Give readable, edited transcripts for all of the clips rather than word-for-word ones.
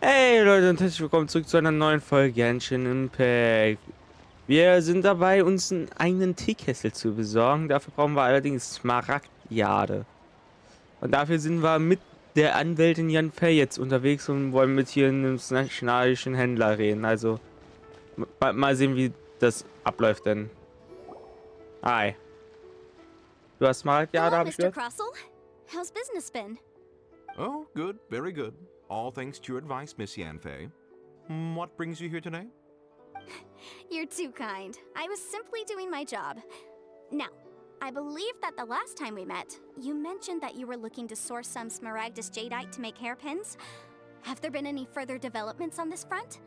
Hey Leute und herzlich willkommen zurück zu einer neuen Folge Genshin Impact. Wir sind dabei, uns einen eigenen Teekessel zu besorgen. Dafür brauchen wir allerdings Smaragdjade. Und dafür sind wir mit der Anwältin Yanfeis jetzt unterwegs und wollen mit hier einem skandinavischen Händler reden. Also mal sehen, wie das abläuft denn. Hi. Du hast Smaragdjade, Hello, habe ich Mr. gehört? Crossell. How's business been? Oh, good, very good. All thanks to your advice, Miss Yanfei. What brings you here today? You're too kind. I was simply doing my job. Now, I believe that the last time we met, you mentioned that you were looking to source some smaragdus jadeite to make hairpins. Have there been any further developments on this front?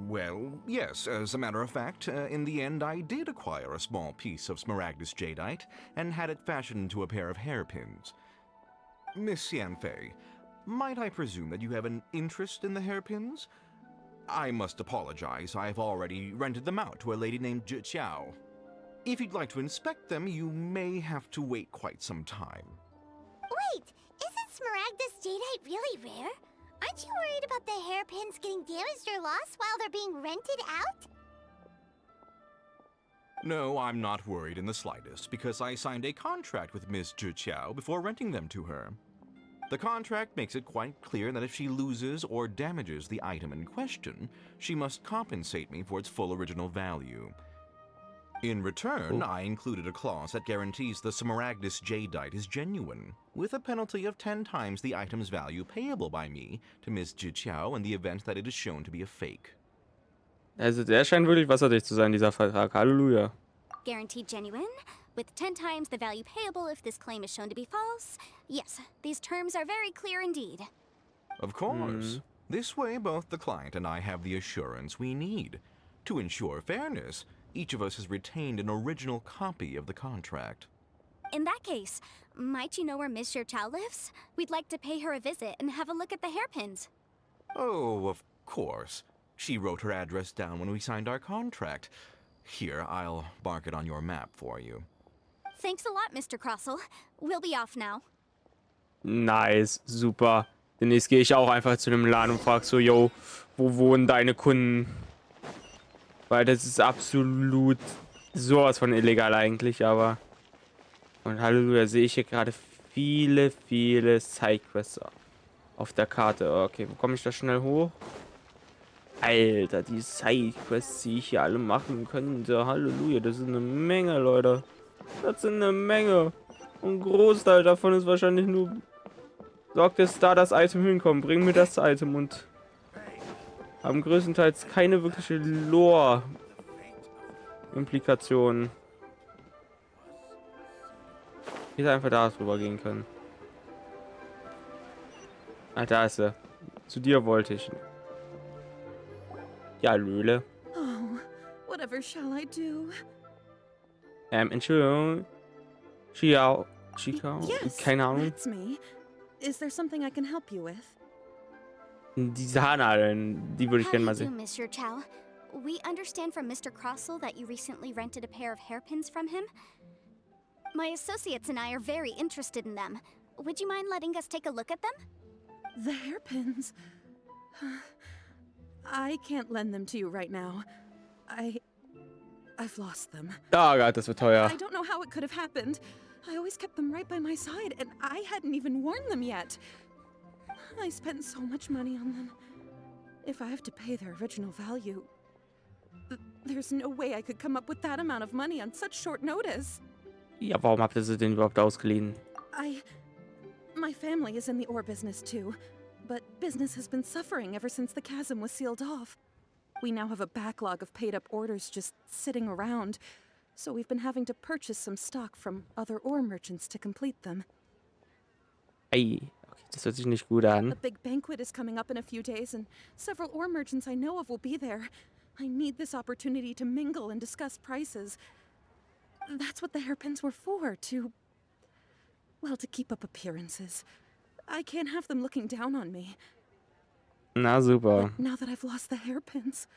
Well, yes, as a matter of fact, in the end I did acquire a small piece of smaragdus jadeite and had it fashioned into a pair of hairpins. Miss Yanfei, might I presume that you have an interest in the hairpins? I must apologize, I've already rented them out to a lady named Zhi Qiao. If you'd like to inspect them, you may have to wait quite some time. Wait, isn't smaragdus jadeite really rare? Aren't you worried about the hairpins getting damaged or lost while they're being rented out? No, I'm not worried in the slightest, because I signed a contract with Miss Zhi Qiao before renting them to her. The contract makes it quite clear that if she loses or damages the item in question, she must compensate me for its full original value. In return, I included a clause that guarantees the smaragdus jadeite is genuine, with a penalty of 10 times the item's value payable by me to Miss Zhi Qiao in the event that it is shown to be a fake. Also der scheint wirklich wasserdicht zu sein, dieser Vertrag. Halleluja. Guaranteed genuine, with 10 times the value payable if this claim is shown to be false. Yes, these terms are very clear indeed. Of course. This way, both the client and I have the assurance we need. To ensure fairness, each of us has retained an original copy of the contract. In that case, might you know where Miss Chow lives? We'd like to pay her a visit and have a look at the hairpins. Oh, of course. She wrote her address down when we signed our contract. Here, I'll mark it on your map for you. Thanks a lot, Mr. Crossell. We'll be off now. Nice, super. Demnächst gehe ich auch einfach zu einem Laden und frage so, yo, wo wohnen deine Kunden? Weil das ist absolut sowas von illegal eigentlich, aber... Und Halleluja, sehe ich hier gerade viele Sidequests auf der Karte. Okay, wo komme ich da schnell hoch? Alter, die Sidequests, die ich hier alle machen könnte. Halleluja, das ist eine Menge, Leute. Das sind eine Menge. Und ein Großteil davon ist wahrscheinlich nur... Sorgt es da, das Item hinkommt. Bring mir das Item und... haben größtenteils keine wirkliche Lore-Implikationen. Ich hätte einfach da drüber gehen können. Ah, da ist er. Zu dir wollte ich. Ja, Löhle. Oh, whatever shall I do? Entschuldigung. Chiao. Yes, Keine Ahnung. that's me. Is there something I can help you with? Diese Haarnadeln, die würde ich How gerne do mal you do, sehen. Miss Chow? We understand from Mr. Crossell that you recently rented a pair of hairpins from him. My associates and I are very interested in them. Would you mind letting us take a look at them? The hairpins. I can't lend them to you right now. I've lost them. Oh Gott, das wird teuer. I don't know how it could have happened. I always kept them right by my side, and I hadn't even worn them yet. I spent so much money on them. If I have to pay their original value, there's no way I could come up with that amount of money on such short notice. Ja, warum habt ihr sie denn überhaupt ausgeliehen? My family is in the ore business too, but business has been suffering ever since the chasm was sealed off. We now have a backlog of paid-up orders just sitting around, so we've been having to purchase some stock from other ore merchants to complete them. Ei, okay, das hört sich nicht gut an. A big banquet is coming up in a few days, and several ore merchants I know of will be there. I need this opportunity to mingle and discuss prices. That's what the hairpins were for, to keep up appearances. I can't have them looking down on me. Na super. But now that I've lost the hairpins,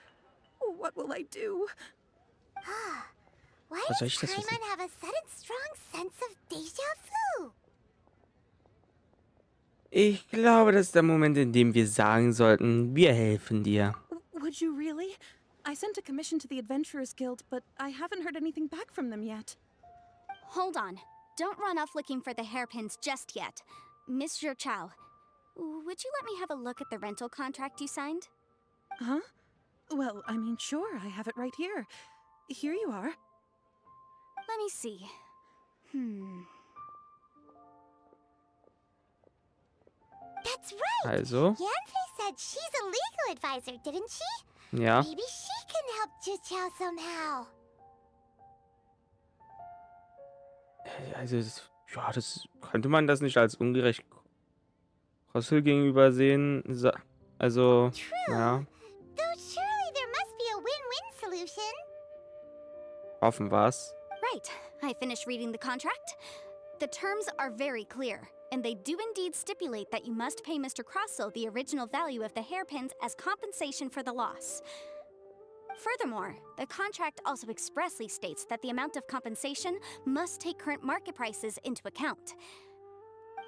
what will I do? Why Was soll does ich das wissen? Paimon have a sudden strong sense of deja vu? Ich glaube, das ist der Moment, in dem wir sagen sollten, wir helfen dir. Would you really? I sent a commission to the Adventurers Guild, but I haven't heard anything back from them yet. Hold on. Don't run off looking for the hairpins just yet. Miss Chow, would you let me have a look at the rental contract you signed? Huh? Well, I mean, sure, I have it right here. Here you are. Let me see. That's right! Also, Yanfei said she's a legal advisor, didn't she? ja. Maybe she can help Juqiao somehow. Also, ja, das könnte man das nicht als ungerecht Russell gegenüber sehen. Also, ja, Though surely there must be a win-win solution. hoffen wir's. Right. I finished reading the contract. The terms are very clear, and they do indeed stipulate that you must pay Mr. Crossell the original value of the hairpins as compensation for the loss. Furthermore, the contract also expressly states that the amount of compensation must take current market prices into account.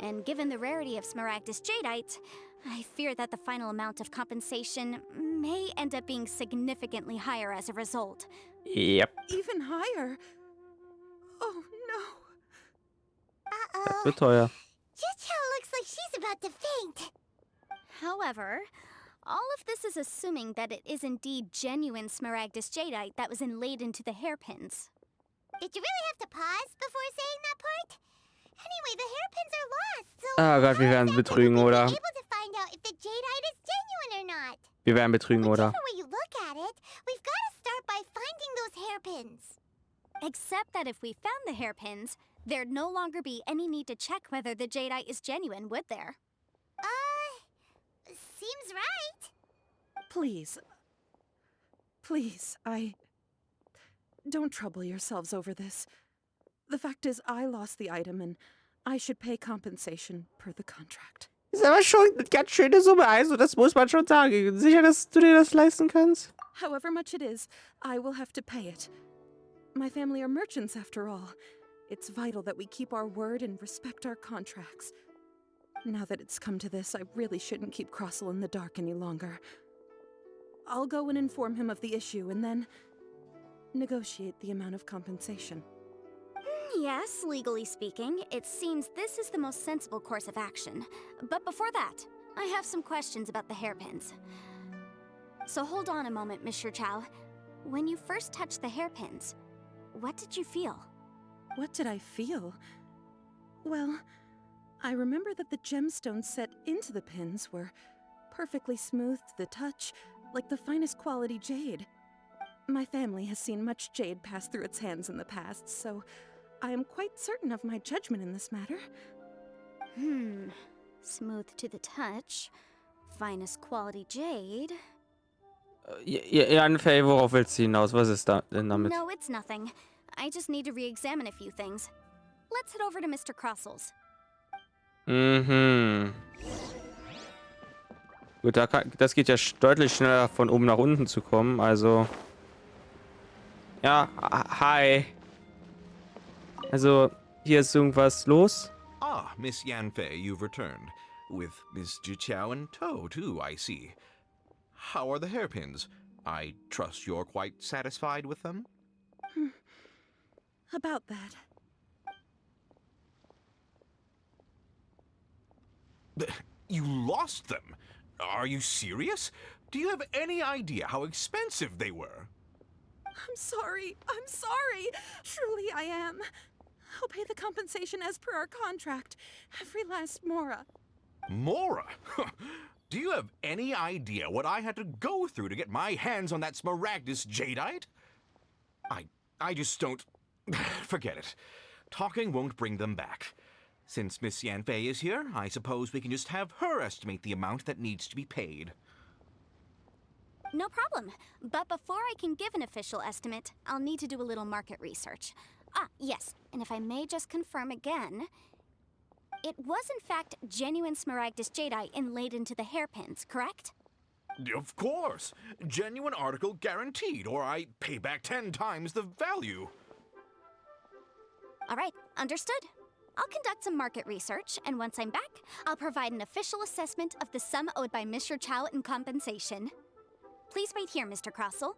And given the rarity of Smaragdus Jadeite, I fear that the final amount of compensation may end up being significantly higher as a result. Yep, Even higher. Oh no. das Uh-oh. wird teuer. Juqiao looks like she's about to faint. However, all of this is assuming that it is indeed genuine Smaragdus Jadeite that was inlaid into the hairpins. Did you really have to pause before saying that part? Anyway, the hairpins are lost, so Ah Gott, wir werden betrügen, we'll oder? be able to find out if the jadeite is genuine or not. Wir werden betrügen, oder? Whichever way you look at it, we've got to start by finding those hairpins. Except that if we found the hairpins, there'd no longer be any need to check whether the jadeite is genuine, would there? Seems right. Please. Please, don't trouble yourselves over this. The fact is, I lost the item and I should pay compensation per the contract. Ist aber schon eine ganz schöne Summe, also das muss man schon sagen. Sicher, dass du dir das leisten kannst? However much it is, I will have to pay it. My family are merchants, after all. It's vital that we keep our word and respect our contracts. Now that it's come to this, I really shouldn't keep Crossell in the dark any longer. I'll go and inform him of the issue and then negotiate the amount of compensation. Yes, legally speaking, it seems this is the most sensible course of action. But before that, I have some questions about the hairpins. So hold on a moment, Mr. Chow. When you first touched the hairpins, what did you feel? What did I feel? Well, I remember that the gemstones set into the pins were perfectly smooth to the touch, like the finest quality jade. My family has seen much jade pass through its hands in the past, so I am quite certain of my judgment in this matter. Smooth to the touch, finest quality jade. Yanfei, worauf willst du hinaus? Was ist da denn damit? No, it's nothing. I just need to re-examine a few things. Let's head over to Mr. Crossell's. Mhm. Gut, das geht ja deutlich schneller von oben nach unten zu kommen, also... Ja, hi. Also, hier ist irgendwas los. Ah, Miss Yanfei, you've returned. With Miss Juqiao in tow, too, I see. How are the hairpins? I trust you're quite satisfied with them? About that. You lost them? Are you serious? Do you have any idea how expensive they were? I'm sorry. Truly I am. I'll pay the compensation as per our contract. Every last mora. Mora? Do you have any idea what I had to go through to get my hands on that Smaragdus Jadeite? I just don't... Forget it. Talking won't bring them back. Since Miss Yanfei is here, I suppose we can just have her estimate the amount that needs to be paid. No problem. But before I can give an official estimate, I'll need to do a little market research. Ah, yes, and if I may just confirm again, it was in fact genuine Smaragdus Jadeite inlaid into the hairpins, correct? Of course! Genuine article guaranteed, or I pay back 10 times the value. All right, understood. I'll conduct some market research, and once I'm back, I'll provide an official assessment of the sum owed by Mr. Chow in compensation. Please wait here, Mr. Crossell.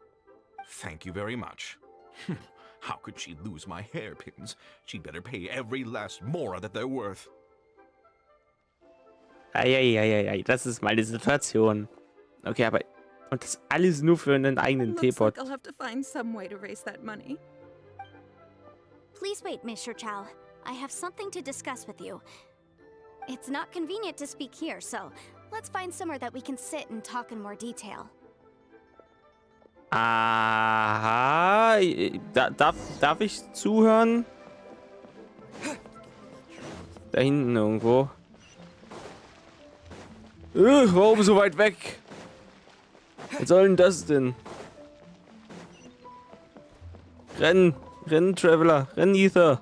Thank you very much. How could she lose my hairpins? She'd better pay every last mora that they're worth. Eieieiei, das ist meine Situation. Okay, aber... Und das alles nur für einen eigenen Looks Teepot. like I'll have to find some way to raise that money. Please wait, Mr. Chow. I have something to discuss with you. It's not convenient to speak here, so let's find somewhere that we can sit and talk in more detail. Aha. Darf ich zuhören? Da hinten irgendwo. Warum so weit weg? Was soll denn das denn? Renn, Traveler, renn, Ether.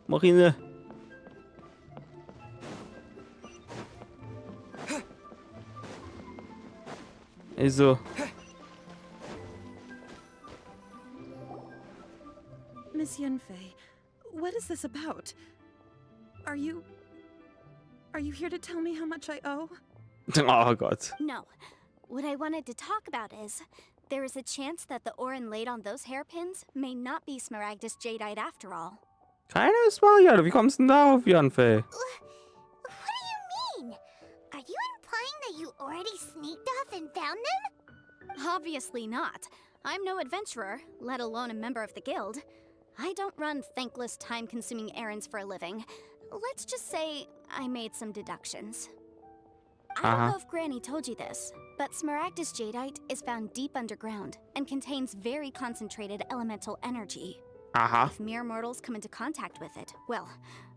Mach ihn. Also. Miss Yanfei, what is this about? Are you here to tell me how much I owe? Oh Gott. No. What I wanted to talk about is, there is a chance that the ore inlaid on those hairpins may not be Smaragdus Jadeite after all. Keine Smaragde. Wie kommst du denn darauf, Yanfei? What do you mean? Are you implying that you already sneaked off and found them? Obviously not. I'm no adventurer, let alone a member of the guild. I don't run thankless, time-consuming errands for a living. Let's just say I made some deductions. I don't know if Granny told you this, but Smaragdus Jadeite is found deep underground and contains very concentrated elemental energy. Aha. If mere mortals come into contact with it, well,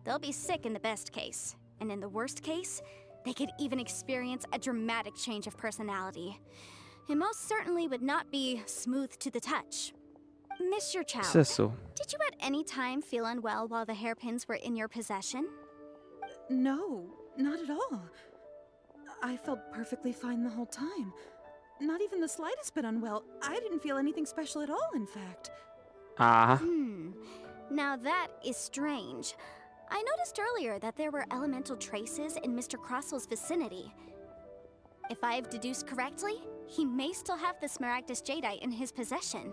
they'll be sick in the best case. And in the worst case, they could even experience a dramatic change of personality. It most certainly would not be smooth to the touch. Mr. Chow, Ist das so? did you at any time feel unwell while the hairpins were in your possession? No, not at all. I felt perfectly fine the whole time. Not even the slightest bit unwell. I didn't feel anything special at all, in fact. Aha. Now that is strange. I noticed earlier that there were elemental traces in Mr. Crossell's vicinity. If I've deduced correctly, he may still have the Smaragdus Jadeite in his possession.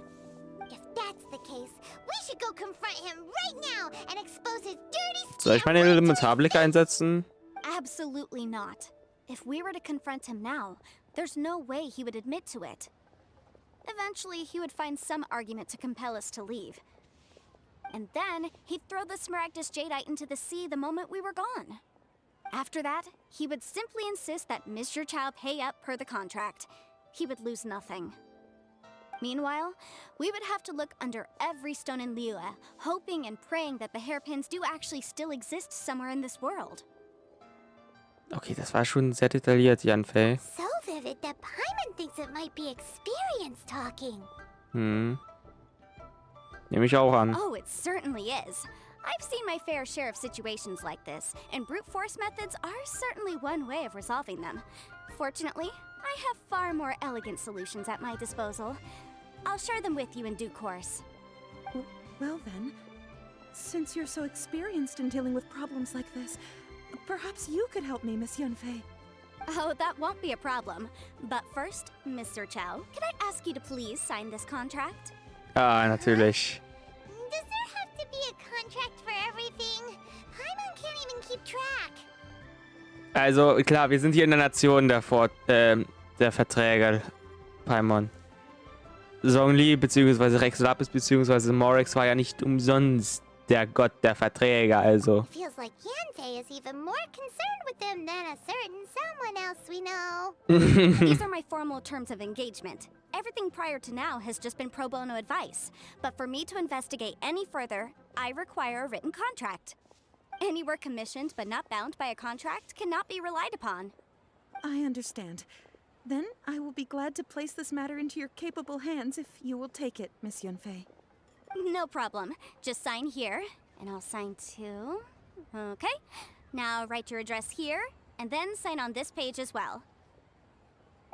If that's the case, we should go confront him right now and expose his dirty Soll ich meine Elementarblick einsetzen? Absolutely not. If we were to confront him now, there's no way he would admit to it. Eventually, he would find some argument to compel us to leave. And then, he'd throw the Smaragdus Jadeite into the sea the moment we were gone. After that, he would simply insist that Mr. Chow pay up per the contract. He would lose nothing. Meanwhile, we would have to look under every stone in Liyue, hoping and praying that the hairpins do actually still exist somewhere in this world. Okay, das war schon sehr detailliert, Yanfei. So vivid that Paimon thinks it might be experience talking. Nehme ich auch an. Oh, it certainly is. I've seen my fair share of situations like this, and brute force methods are certainly one way of resolving them. Fortunately, I have far more elegant solutions at my disposal. I'll share them with you in due course. Well then, since you're so experienced in dealing with problems like this, perhaps you could help me, Miss Yanfei. Oh, that won't be a problem. But first, Mr. Chow, could I ask you to please sign this contract? Ah, natürlich. Does there have to be a contract for everything? Paimon can't even keep track. Also, klar, wir sind hier in der Nation der Verträge, Paimon. Zhongli bzw. Rex Lapis bzw. Morex war ja nicht umsonst der Gott der Verträge, also. Feels like Yanfei is even more concerned with them than a certain someone else we know. These are my formal terms of engagement. Everything prior to now has just been pro bono advice. But for me to investigate any further, I require a written contract. Any work commissioned but not bound by a contract cannot be relied upon. I understand. Then I will be glad to place this matter into your capable hands if you will take it, Miss Yanfei. No problem. Just sign here, and I'll sign too. Okay. Now write your address here, and then sign on this page as well.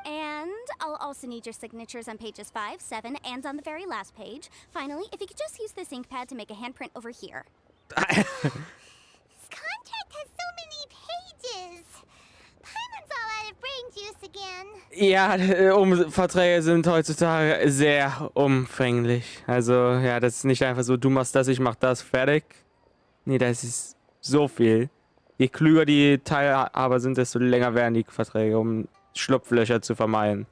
And I'll also need your signatures on pages 5, 7, and on the very last page. Finally, if you could just use this ink pad to make a handprint over here. This Ja, Verträge sind heutzutage sehr umfänglich. Also, ja, das ist nicht einfach so, du machst das, ich mach das, fertig. Nee, das ist so viel. Je klüger die Teilhaber sind, desto länger werden die Verträge, um Schlupflöcher zu vermeiden.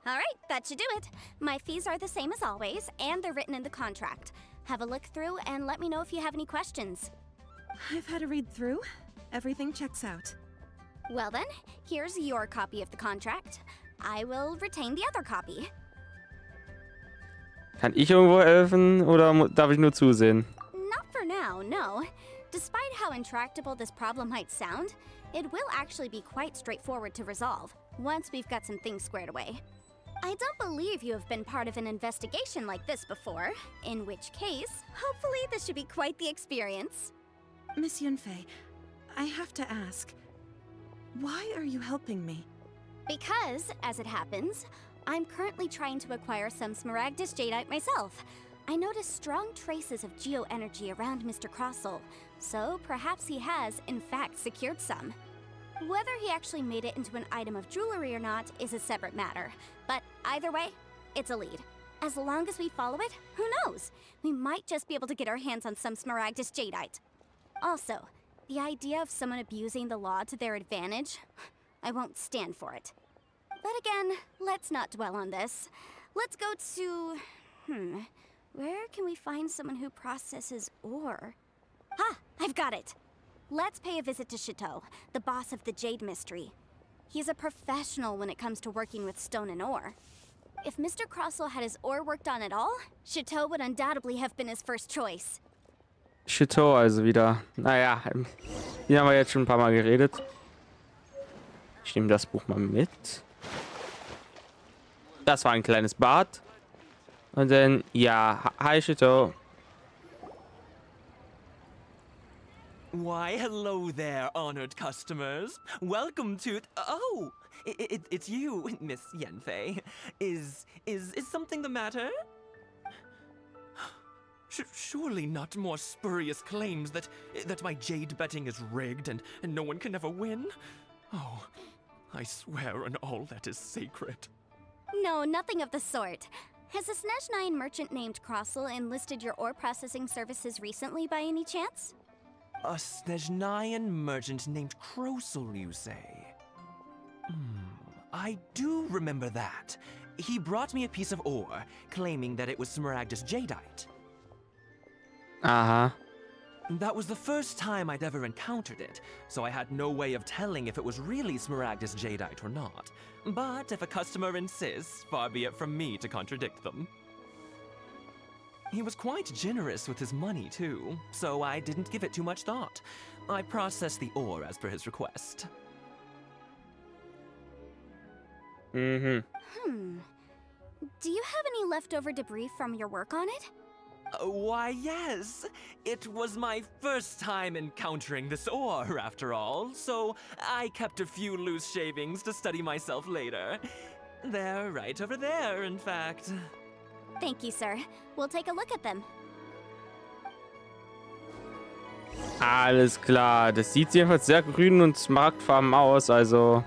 Alright, that should do it. My fees are the same as always, and they're written in the contract. Have a look through and let me know if you have any questions. I've had a read through. Everything checks out. Well then, here's your copy of the contract. I will retain the other copy. Kann ich irgendwo helfen oder darf ich nur zusehen? Not for now, no. Despite how intractable this problem might sound, it will actually be quite straightforward to resolve, once we've got some things squared away. I don't believe you have been part of an investigation like this before, in which case, hopefully this should be quite the experience. Miss Yanfei, I have to ask, why are you helping me? Because, as it happens, I'm currently trying to acquire some Smaragdus Jadeite myself. I noticed strong traces of geoenergy around Mr. Crossel, so perhaps he has, in fact, secured some. Whether he actually made it into an item of jewelry or not is a separate matter, but either way, it's a lead. As long as we follow it, who knows? We might just be able to get our hands on some Smaragdus Jadeite. Also, the idea of someone abusing the law to their advantage, I won't stand for it. But again, let's not dwell on this. Let's go to... where can we find someone who processes ore? Ha! I've got it! Let's pay a visit to Chateau, the boss of the Jade Mystery. He's a professional when it comes to working with stone and ore. If Mr. Crossel had his ore worked on at all, Chateau would undoubtedly have been his first choice. Chateau also wieder. Naja, hier haben wir jetzt schon ein paar Mal geredet. Ich nehme das Buch mal mit. Das war ein kleines Bad. Und dann, ja, hi Chateau. Why, hello there, honored customers. Welcome to... Oh, it's you, Miss Yanfei. Is something the matter? Surely not more spurious claims that my jade betting is rigged and no one can ever win? Oh, I swear on all that is sacred. No, nothing of the sort. Has a Snezhnine merchant named Crossel enlisted your ore processing services recently by any chance? A Snezhnine merchant named Crossel, you say? I do remember that. He brought me a piece of ore, claiming that it was Smaragdus Jadeite. Aha. That was the first time I'd ever encountered it, so I had no way of telling if it was really Smaragdus Jadeite or not. But if a customer insists, far be it from me to contradict them. He was quite generous with his money, too, so I didn't give it too much thought. I processed the ore as per his request. Do you have any leftover debris from your work on it? Why, yes. It was my first time encountering this ore, after all, so I kept a few loose shavings to study myself later. They're right over there, in fact. Thank you, sir. We'll take a look at them. Alles klar. Das sieht jedenfalls sehr grün und smaragdfarben aus, also...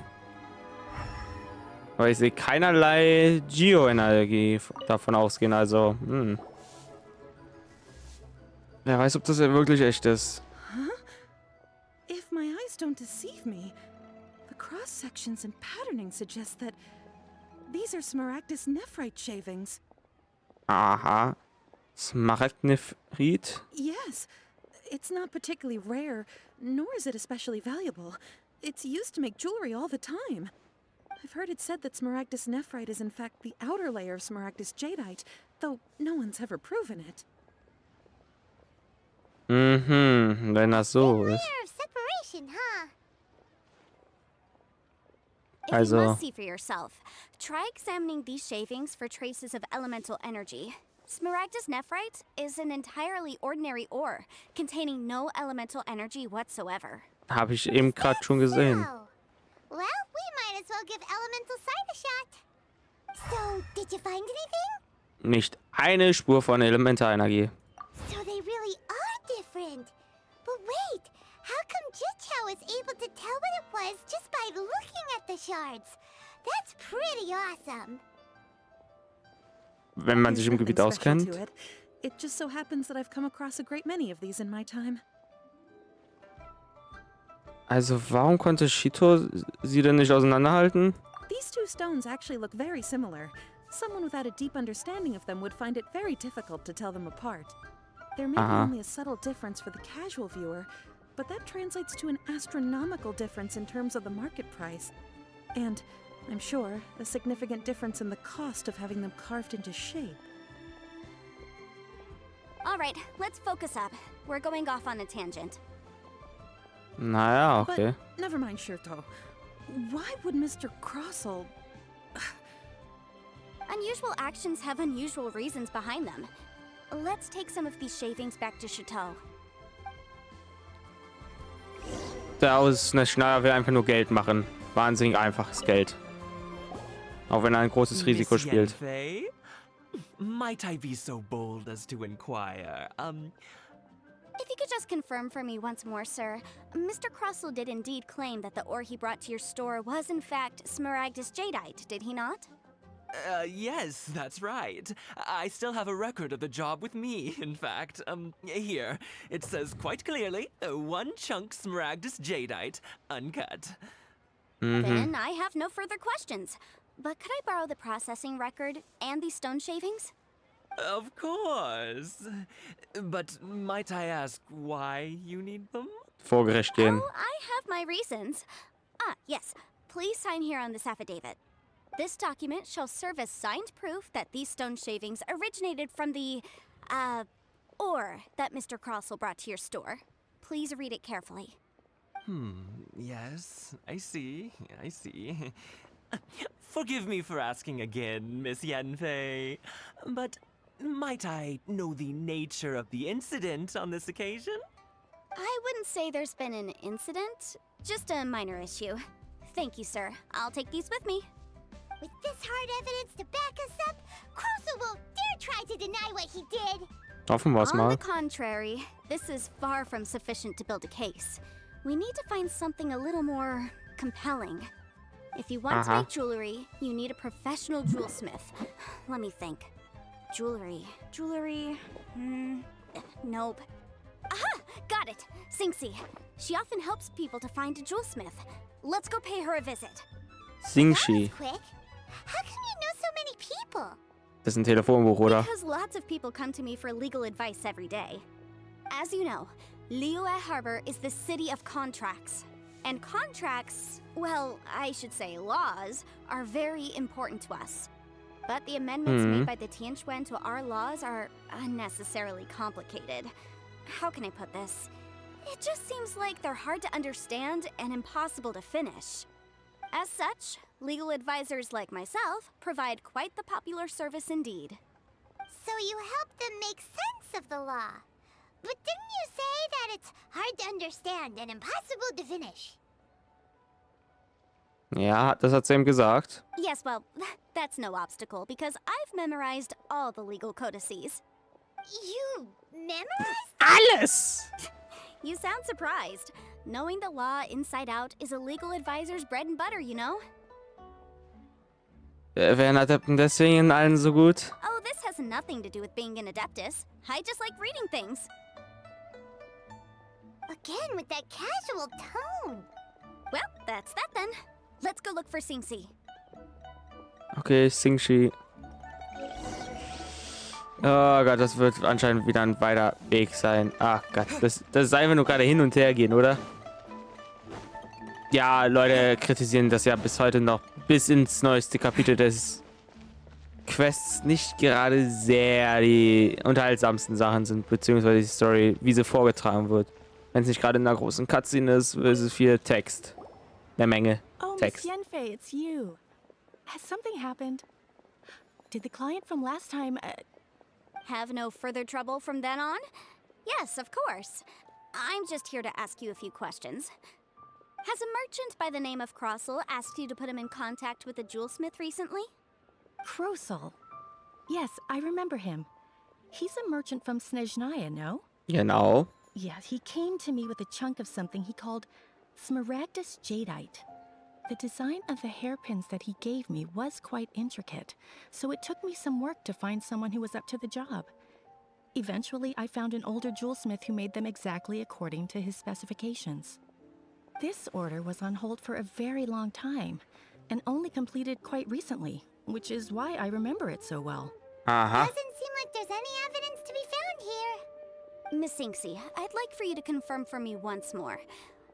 Aber ich sehe keinerlei Geoenergie davon ausgehen, also... Wer weiß, ob das ja wirklich echt ist. If my eyes don't deceive me, the cross-sections and patterning suggest that these are Smaragdus nephrite shavings. Aha. Smaragdnephrit? Yes. It's not particularly rare, nor is it especially valuable. It's used to make jewelry all the time. I've heard it said that Smaragdus nephrite is in fact the outer layer of Smaragdus jadeite, though no one's ever proven it. Wenn das so ist. Layer of separation, huh? If you Also... must see for yourself, try examining these shavings for traces of elemental energy. Smaragdus nephrite is an entirely ordinary ore, containing no elemental energy whatsoever. Habe ich eben gerade schon gesehen. Wow. Well, we might as well give elemental sight a shot. So, did you find anything? Nicht eine Spur von Elementarenergie. So they really are different. But wait, how come Jichao was able to tell what it was just by looking at the shards? That's pretty awesome. Wenn man There's sich im nothing Gebiet special auskennt. to it. It just so happens that I've come across a great many of these in my time. Also warum konnte Shito sie denn nicht auseinanderhalten? These two stones actually look very similar. Someone without a deep understanding of them would find it very difficult to tell them apart. There may be only a subtle difference for the casual viewer, but that translates to an astronomical difference in terms of the market price. And, I'm sure, a significant difference in the cost of having them carved into shape. Alright, let's focus up. We're going off on a tangent. Naja, okay. But never mind, Shirto. Why would Mr. Crossell... Unusual actions have unusual reasons behind them. Let's take some of these shavings back to Chateau. Der aus einer Schneider will einfach nur Geld machen. Wahnsinnig einfaches Geld. Auch wenn er ein großes Risiko Miss spielt. Yanfei? Might I be so bold as to inquire, If you could just confirm for me once more, sir. Mr. Crossell did indeed claim that the ore he brought to your store was in fact Smaragdus Jadeite, did he not? Yes, that's right. I still have a record of the job with me, in fact. Here. It says quite clearly, 1 chunk Smaragdus Jadeite, uncut. Then I have no further questions. But could I borrow the processing record and these stone shavings? Of course. But might I ask why you need them? Vor Gericht gehen. Oh, I have my reasons. Ah, yes. Please sign here on this affidavit. This document shall serve as signed proof that these stone shavings originated from the, ore that Mr. Crossell brought to your store. Please read it carefully. Yes, I see. Forgive me for asking again, Miss Yanfei, but might I know the nature of the incident on this occasion? I wouldn't say there's been an incident, just a minor issue. Thank you, sir. I'll take these with me. With this hard evidence to back us up, Crossell won't dare try to deny what he did. Hoffen wir es On mal. the contrary, this is far from sufficient to build a case. We need to find something a little more compelling. If you want to make jewelry, you need a professional jewelsmith. Let me think. Jewelry. Nope. Aha! Got it! Singxi. She often helps people to find a jewelsmith. Let's go pay her a visit. Singshi. That was quick. How come you know so many people? Das ist ein Telefonbuch, oder? Because lots of people come to me for legal advice every day. As you know, Liyue Harbor is the city of contracts. And contracts, well, I should say laws, are very important to us. But the amendments made by the Tianquan to our laws are unnecessarily complicated. How can I put this? It just seems like they're hard to understand and impossible to finish. As such, legal advisors like myself provide quite the popular service indeed. So you help them make sense of the law. But didn't you say that it's hard to understand and impossible to finish? Ja, das hat sie ihm gesagt. Yes, well, that's no obstacle because I've memorized all the legal codices. You memorized? Alles! You sound surprised. Knowing the law inside out is a legal advisor's bread and butter, you know? Werden Adepten deswegen in allen so gut? Oh, this has nothing to do with being an adeptus. I just like reading things. Again with that casual tone. Well, that's that then. Let's go look for Singxi. Okay, Singshi. Oh Gott, das wird anscheinend wieder ein weiter Weg sein. Ach Gott, das ist einfach nur gerade hin und her gehen, oder? Ja, Leute kritisieren das ja bis heute noch, bis ins neueste Kapitel des Quests nicht gerade sehr die unterhaltsamsten Sachen sind, beziehungsweise die Story, wie sie vorgetragen wird. Wenn es nicht gerade in einer großen Cutscene ist, ist es viel Text. Eine Menge Oh, Miss Text. Yanfei, it's you. Has something happened? Did the client from last time, Have no further trouble from then on? Yes, of course. I'm just here to ask you a few questions. Has a merchant by the name of Crossell asked you to put him in contact with a jewelsmith recently? Crossell? Yes, I remember him. He's a merchant from Snezhnaya, no? Genau. Yes, he came to me with a chunk of something he called Smaragdus Jadeite. The design of the hairpins that he gave me was quite intricate, so it took me some work to find someone who was up to the job. Eventually, I found an older jewelsmith who made them exactly according to his specifications. This order was on hold for a very long time, and only completed quite recently, which is why I remember it so well. Aha. Doesn't seem like there's any evidence to be found here. Miss Inksy, I'd like for you to confirm for me once more.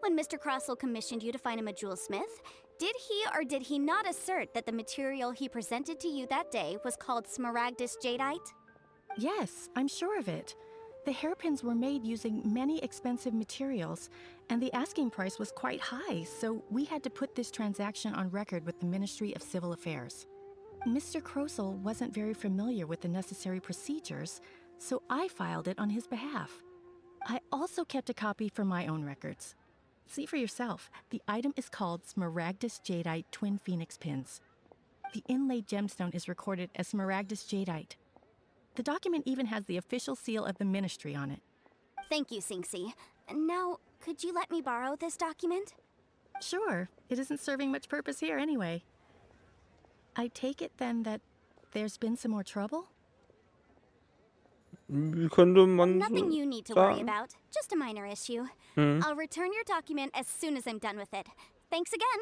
When Mr. Crossell commissioned you to find him a jewelsmith, did he or did he not assert that the material he presented to you that day was called smaragdus jadeite? Yes, I'm sure of it. The hairpins were made using many expensive materials, and the asking price was quite high, so we had to put this transaction on record with the Ministry of Civil Affairs. Mr. Crossell wasn't very familiar with the necessary procedures, so I filed it on his behalf. I also kept a copy for my own records. See for yourself, the item is called Smaragdus Jadeite Twin Phoenix Pins. The inlaid gemstone is recorded as Smaragdus Jadeite. The document even has the official seal of the ministry on it. Thank you, Sinksy. Now, could you let me borrow this document? Sure, it isn't serving much purpose here anyway. I take it then that there's been some more trouble? Wie könnte man Nothing so you need to worry sagen? about. Just a minor issue. Hm. I'll return your document as soon as I'm done with it. Thanks again.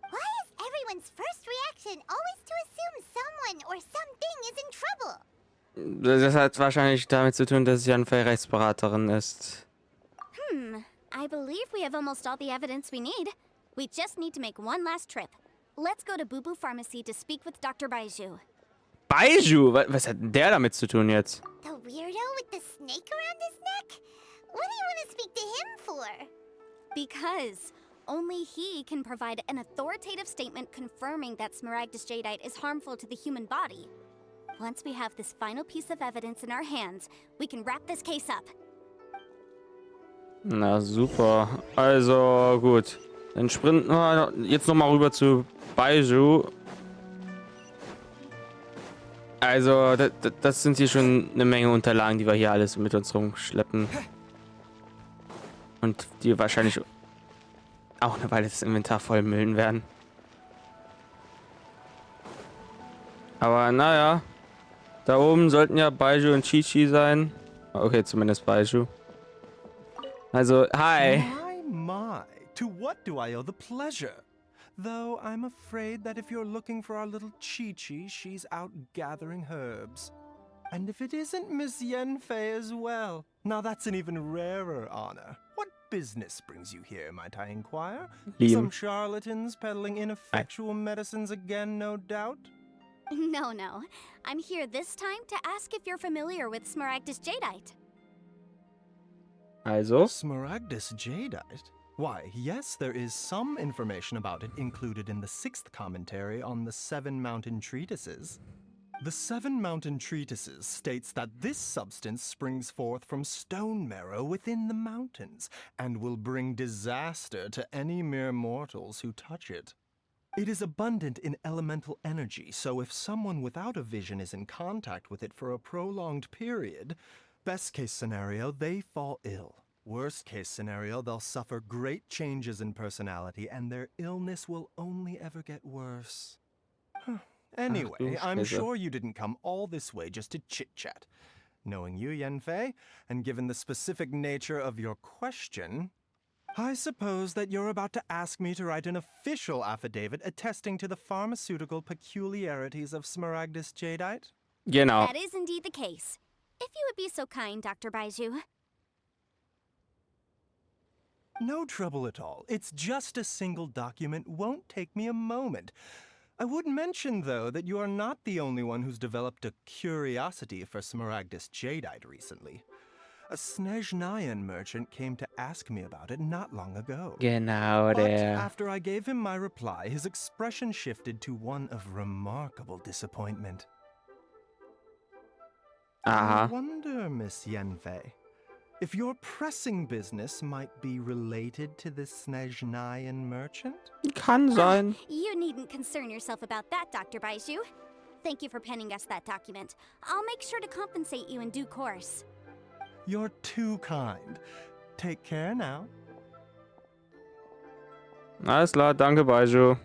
Why is everyone's first reaction always to assume someone or something is in trouble? Das hat wahrscheinlich damit zu tun, dass Yanfei Rechtsberaterin ist. I believe we have almost all the evidence we need. We just need to make one last trip. Let's go to Boo Boo Pharmacy to speak with Dr. Baiju. Baiju? Was hat denn der damit zu tun jetzt? The weirdo with the snake around his neck? What do you want to speak to him for? Because only he can provide an authoritative statement confirming that smaragdus jadeite is harmful to the human body. Once we have this final piece of evidence in our hands, we can wrap this case up. Na super. Also gut. Dann sprinten wir jetzt noch mal rüber zu Baiju. Also das sind hier schon eine Menge Unterlagen, die wir hier alles mit uns rumschleppen. Und die wahrscheinlich auch eine Weile das Inventar vollmüllen werden. Aber naja. Da oben sollten ja Baiju und Chi-Chi sein. Okay, zumindest Baiju. Also, hi. My, to what do I owe the pleasure? Though I'm afraid that if you're looking for our little Chi-Chi, she's out gathering herbs. And if it isn't Miss Yanfei as well, now that's an even rarer honor. What business brings you here, might I inquire? Liam. Some charlatans peddling ineffectual medicines again, no doubt? No. I'm here this time to ask if you're familiar with smaragdus jadeite. Also, Smaragdus jadeite? Why, yes, there is some information about it included in the 6th commentary on the 7 Mountain Treatises. The 7 Mountain Treatises states that this substance springs forth from stone marrow within the mountains, and will bring disaster to any mere mortals who touch it. It is abundant in elemental energy, so if someone without a vision is in contact with it for a prolonged period, best case scenario, they fall ill. Worst case scenario, they'll suffer great changes in personality, and their illness will only ever get worse. Anyway, I'm sure you didn't come all this way just to chit-chat. Knowing you, Yanfei, and given the specific nature of your question, I suppose that you're about to ask me to write an official affidavit attesting to the pharmaceutical peculiarities of smaragdus jadeite? genau. That is indeed the case. If you would be so kind, Dr. Baiju. No trouble at all. It's just a single document. Won't take me a moment. I would mention, though, that you are not the only one who's developed a curiosity for smaragdus jadeite recently. A Snezhnayan merchant came to ask me about it not long ago. Genau, But der. after I gave him my reply, his expression shifted to one of remarkable disappointment. I Aha. wonder, Miss Yanfei, if your pressing business might be related to this Snezhnayan merchant? Kann sein. You needn't concern yourself about that, Dr. Baiju. Thank you for penning us that document. I'll make sure to compensate you in due course. You're too kind. Take care now. Alles klar, danke, Baiju.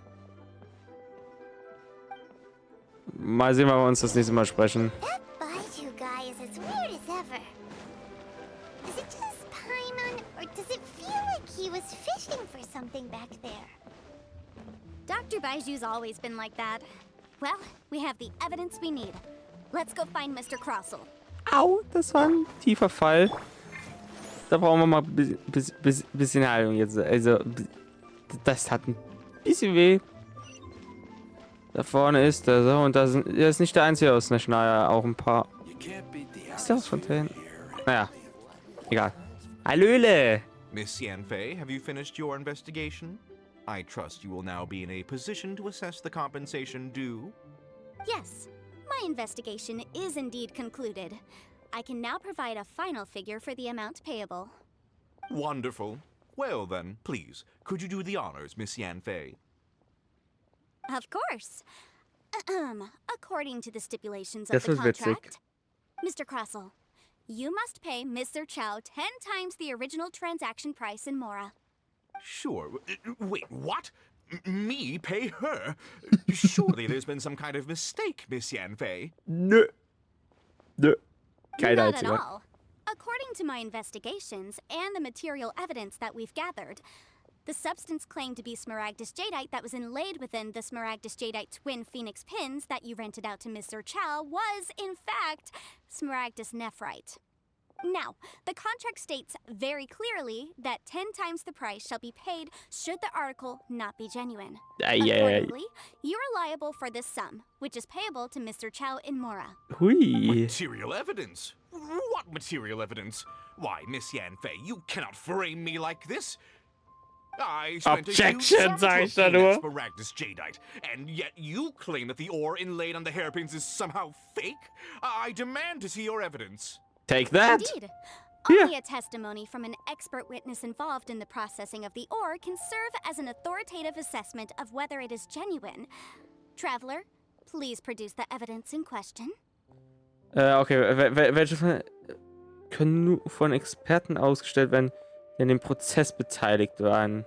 Mal sehen, wann wir uns das nächste Mal sprechen. That Baiju guy is as weird as ever. Is it just Paimon, or does it feel like he was fishing for something back there? Dr. Baiju's always been like that. Well, we have the evidence we need. Let's go find Mr. Crossel. Au, das war ein tiefer Fall. Da brauchen wir mal ein bisschen Heilung jetzt. Also, das hat ein bisschen weh. Da vorne ist er so und er ist nicht der einzige aus der Schneider, auch ein paar. Ist der aus Fontaine? Naja, egal. Hallöle! Miss Yanfei, have you finished your investigation? I trust you will now be in a position to assess the compensation due. Yes, my investigation is indeed concluded. I can now provide a final figure for the amount payable. Wonderful. Well then, please, could you do the honors, Miss Yanfei? Of course. According to the stipulations of Das the wird witzig. contract, Mr. Crossel, you must pay Mr. Chow 10 times the original transaction price in Mora. Sure. Wait, what? Me pay her? Surely there's been some kind of mistake, Miss Yanfei. Nö. Nö. Keine Not at einzige. all. According to my investigations and the material evidence that we've gathered, the substance claimed to be smaragdus jadeite that was inlaid within the smaragdus jadeite twin phoenix pins that you rented out to Mr. Chow was, in fact, smaragdus nephrite. Now, the contract states very clearly that 10 times the price shall be paid should the article not be genuine. Accordingly, you are liable for this sum, which is payable to Mr. Chow in Mora. Hui. Material evidence? What material evidence? Why, Miss Yanfei, you cannot frame me like this. I spent Objection, a huge sum sag to ich da obtain nur. that smaragdus jadeite, and yet you claim that the ore inlaid on the hairpins is somehow fake? I demand to see your evidence. Take that. Indeed. Yeah. Only a testimony from an expert witness involved in the processing of the ore can serve as an authoritative assessment of whether it is genuine. Traveler, please produce the evidence in question. Okay, welche können nur von Experten ausgestellt werden, die an dem Prozess beteiligt waren?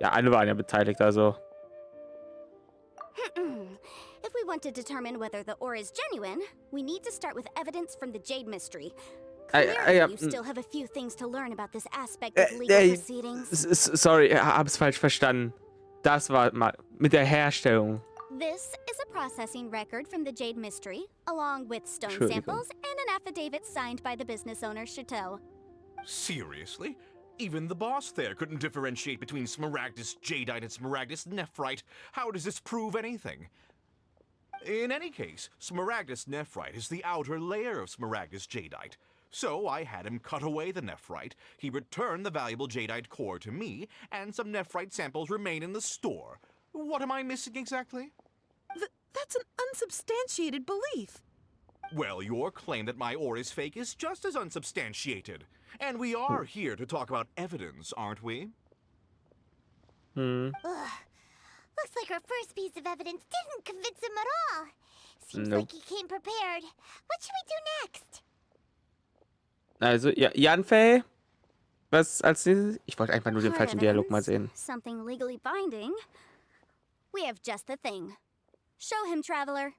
Ja, alle waren ja beteiligt, also. If we want to determine whether the ore is genuine, we need to start with evidence from the Jade Mystery. Clearly, you still have a few things to learn about this aspect of legal proceedings. Sorry, hab's falsch verstanden. Das war mal mit der Herstellung. This is a processing record from the Jade Mystery, along with stone Entschuldigung. samples and an affidavit signed by the business owner, Chateau. Seriously? Even the boss there couldn't differentiate between smaragdus jadeite and smaragdus nephrite. How does this prove anything? In any case, smaragdus nephrite is the outer layer of smaragdus jadeite. So I had him cut away the nephrite, he returned the valuable jadeite core to me, and some nephrite samples remain in the store. What am I missing exactly? That's an unsubstantiated belief. Well, your claim that my ore is fake is just as unsubstantiated. And we are here to talk about evidence, aren't we? Ugh. Looks like our first piece of evidence didn't convince him at all. Seems Nope. like he came prepared. What should we do next? Also, ja, Yanfei, was als nächstes? Ich wollte einfach nur den Hard falschen Dialog mal evidence, sehen. something legally binding. We have just the thing. Show him, Traveler.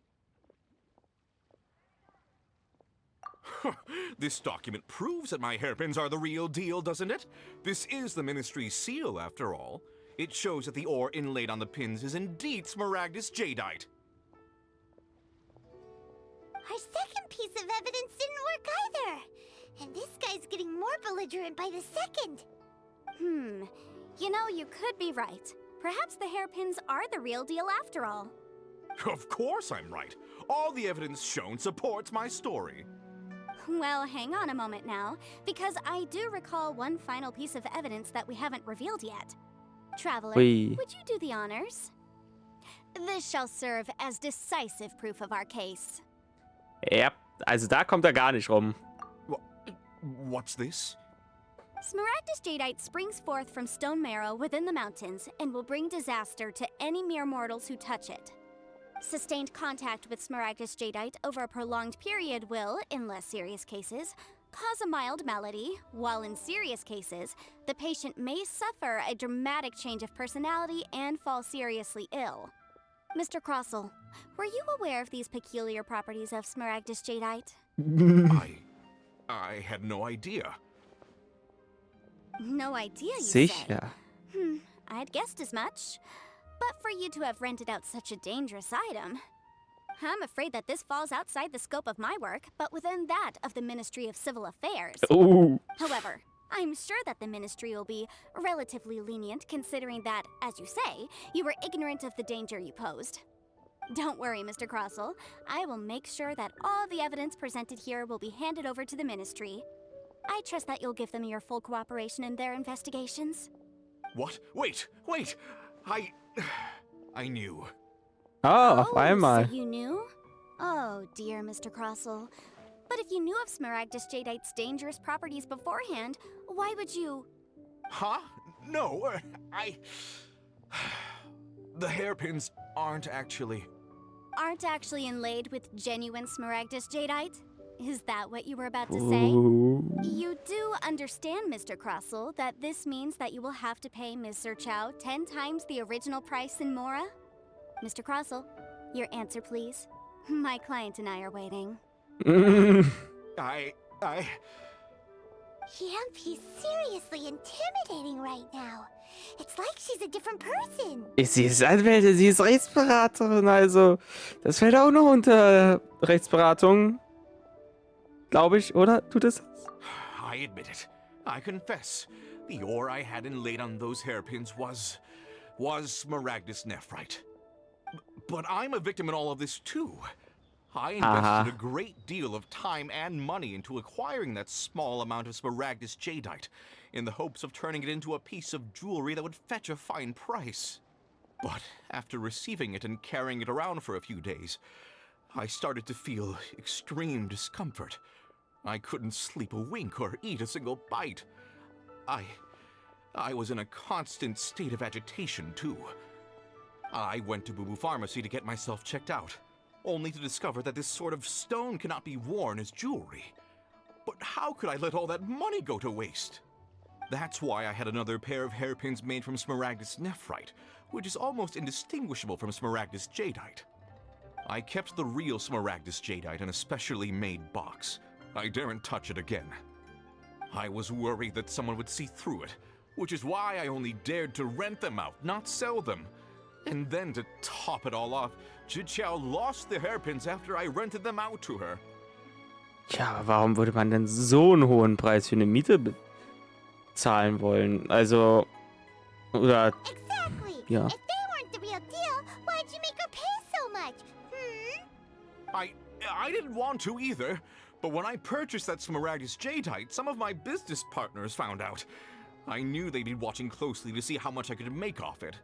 This document proves that my hairpins are the real deal, doesn't it? This is the Ministry's seal, after all. It shows that the ore inlaid on the pins is indeed smaragdus jadeite. Our second piece of evidence didn't work either. And this guy's getting more belligerent by the second. You know, you could be right. Perhaps the hairpins are the real deal after all. Of course I'm right. All the evidence shown supports my story. Well, hang on a moment now, because I do recall one final piece of evidence that we haven't revealed yet. Traveler, Ui. would you do the honors? This shall serve as decisive proof of our case. Ja, also da kommt er gar nicht rum. What's this? Smaragdus jadeite springs forth from stone marrow within the mountains and will bring disaster to any mere mortals who touch it. Sustained contact with smaragdus jadeite over a prolonged period will, in less serious cases, cause a mild malady, while in serious cases, the patient may suffer a dramatic change of personality and fall seriously ill. Mr. Crossell, were you aware of these peculiar properties of Smaragdus Jadeite? I had no idea. No idea, you say? Sicher. I'd guessed as much. But for you to have rented out such a dangerous item, I'm afraid that this falls outside the scope of my work, but within that of the Ministry of Civil Affairs. Oh. However, I'm sure that the Ministry will be relatively lenient considering that, as you say, you were ignorant of the danger you posed. Don't worry, Mr. Crossell. I will make sure that all the evidence presented here will be handed over to the Ministry. I trust that you'll give them your full cooperation in their investigations. What? Wait! I knew. Oh, auf einmal. So you knew? Oh, dear Mr. Crossell. But if you knew of Smaragdus Jadeite's dangerous properties beforehand, why would you... Huh? No, The hairpins aren't actually inlaid with genuine Smaragdus Jadeite? Is that what you were about to say? Ooh. You do understand, Mr. Crossell, that this means that you will have to pay Ms. Zerchow 10 times the original price in Mora? Mr. Crossell, your answer, please. My client and I are waiting. Yanfeis seriously intimidating right now. It's like she's a different person. Sie ist Anwältin, sie ist Rechtsberaterin, also das fällt auch noch unter Rechtsberatung. Glaube ich, oder? Tut es? I admit it. I confess. The ore I had inlaid on those hairpins was Smaragdus nephrite. But I'm a victim in all of this too. I invested a great deal of time and money into acquiring that small amount of Smaragdus Jadeite in the hopes of turning it into a piece of jewelry that would fetch a fine price. But after receiving it and carrying it around for a few days, I started to feel extreme discomfort. I couldn't sleep a wink or eat a single bite. I was in a constant state of agitation too. I went to Boo Boo Pharmacy to get myself checked out, only to discover that this sort of stone cannot be worn as jewelry. But how could I let all that money go to waste? That's why I had another pair of hairpins made from Smaragdus nephrite, which is almost indistinguishable from Smaragdus Jadeite. I kept the real Smaragdus Jadeite in a specially made box. I daren't touch it again. I was worried that someone would see through it, which is why I only dared to rent them out, not sell them. And then to top it all off, Zhiqiao lost the hairpins after I rented them out to her. Ja, aber warum würde man denn so einen hohen Preis für eine Miete bezahlen wollen? Also, oder... Exactly. Ja. If they weren't the real deal, why'd you make her pay so much? I didn't want to either, but when I purchased that Smaragdus Jadeite, some of my business partners found out. I knew they'd be watching closely to see how much I could make off it.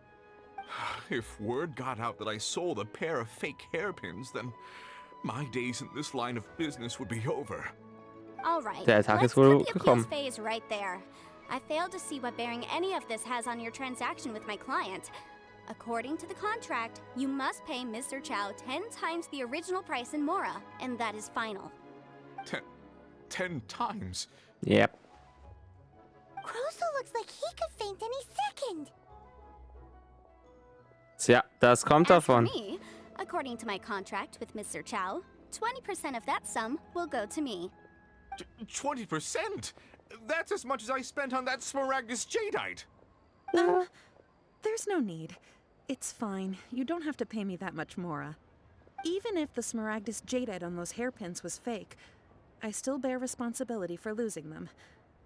If word got out that I sold a pair of fake hairpins, then my days in this line of business would be over. All right, Der Tag let's ist wohl put the gekommen. appeals phase right there. I failed to see what bearing any of this has on your transaction with my client. According to the contract, you must pay Ms. Zerchow 10 times the original price in Mora, and that is final. 10 times? Yep. Crossell looks like he could faint any second. Tja, das kommt As for davon. me, according to my contract with Ms. Zerchow, 20% of that sum will go to me. 20%? That's as much as I spent on that Smaragdus Jadeite. There's no need. It's fine. You don't have to pay me that much, Mora. Even if the Smaragdus Jadeite on those hairpins was fake, I still bear responsibility for losing them.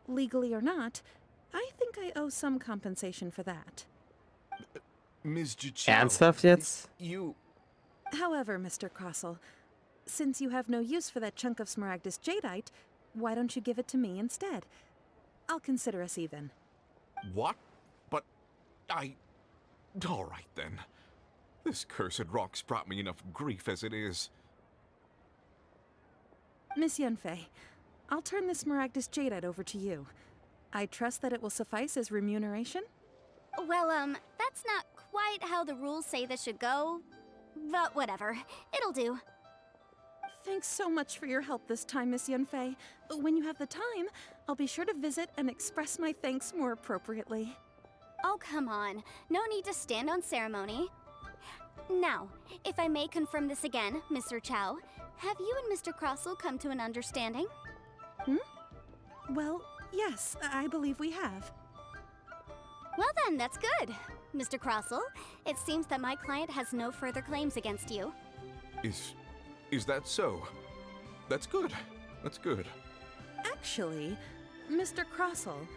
Legally or not, I think I owe some compensation for that. Ms. Zhiqiao, Ernsthaft jetzt? You... However, Mr. Crossell, since you have no use for that chunk of Smaragdus Jadeite, why don't you give it to me instead? I'll consider us even. What? But all right then. This cursed rock's brought me enough grief as it is. Miss Yanfei, I'll turn this Smaragdus Jadeite over to you. I trust that it will suffice as remuneration? Well, that's not quite how the rules say this should go. But whatever, it'll do. Thanks so much for your help this time, Miss Yanfei. When you have the time, I'll be sure to visit and express my thanks more appropriately. Oh, come on. No need to stand on ceremony. Now, if I may confirm this again, Mr. Chow, have you and Mr. Crossell come to an understanding? Well, yes, I believe we have. Well then, that's good. Mr. Crossell, it seems that my client has no further claims against you. Is that so? That's good. That's good. Actually, Mr. Crossell,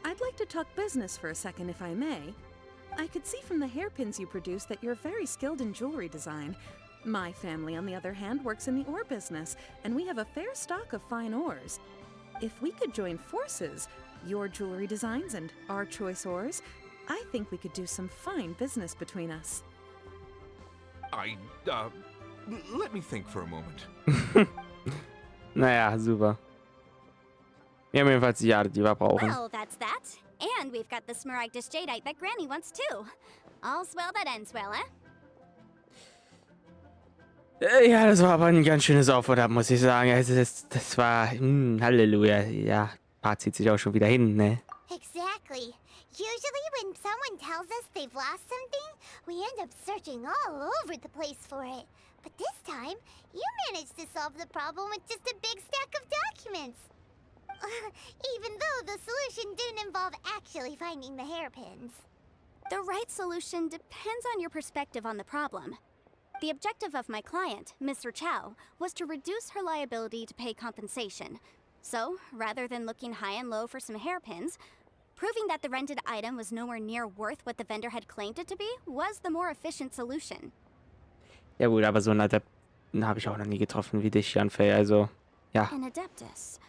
I'd like to talk business for a second if I may. I could see from the hairpins you produce that you're very skilled in jewelry design. My family, on the other hand, works in the ore business, and we have a fair stock of fine ores. If we could join forces, your jewelry designs and our choice ores, I think we could do some fine business between us. Let me think for a moment. Naja, super. Wir haben jedenfalls die Jade, die wir brauchen. Well, that's that. And we've got the Smaragdus Jadeite that Granny wants too. All's well that ends well, eh? Ja, das war aber ein ganz schönes Auf und Ab, muss ich sagen. Also das war, Halleluja. Ja, Part zieht sich auch schon wieder hin, ne? Exactly. Usually when someone tells us they've lost something, we end up searching all over the place for it. But this time, you managed to solve the problem with just a big stack of documents. Even though the solution didn't involve actually finding the hairpins. The right solution depends on your perspective on the problem. The objective of my client, Mr. Chow, was to reduce her liability to pay compensation. So, rather than looking high and low for some hairpins, proving that the rented item was nowhere near worth what the vendor had claimed it to be was the more efficient solution. Ja gut, aber so einen Adepten habe ich auch noch nie getroffen wie dich, Yanfei. Also, ja. An Adeptus.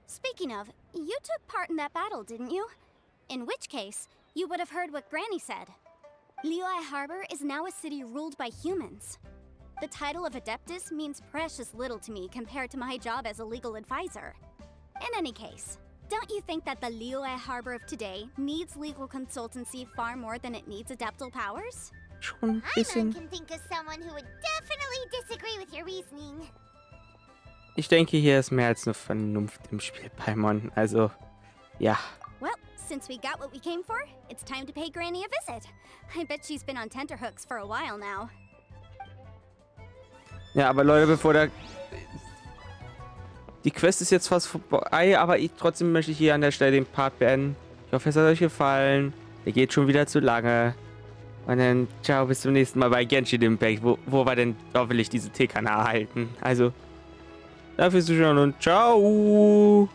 Speaking of, you took part in that battle, didn't you? In which case, you would have heard what Granny said. Liyue Harbor is now a city ruled by humans. The title of Adeptus means precious little to me compared to my job as a legal advisor. In any case, don't you think that the Liyue Harbor of today needs legal consultancy far more than it needs adeptal powers? Schon ein I bisschen. can think of someone who would definitely disagree with your reasoning. Ich denke, hier ist mehr als nur Vernunft im Spiel, Paimon. Also, ja. Well, since we got what we came for, it's time to pay Granny a visit. I bet she's been on tenterhooks for a while now. Ja, aber Leute, bevor der... Die Quest ist jetzt fast vorbei, aber trotzdem möchte ich hier an der Stelle den Part beenden. Ich hoffe, es hat euch gefallen. Der geht schon wieder zu lange. Und dann, ciao, bis zum nächsten Mal bei Genshin Impact, wo wir denn hoffentlich diese T-Kanal erhalten. Also, dafür Zuschauen und ciao!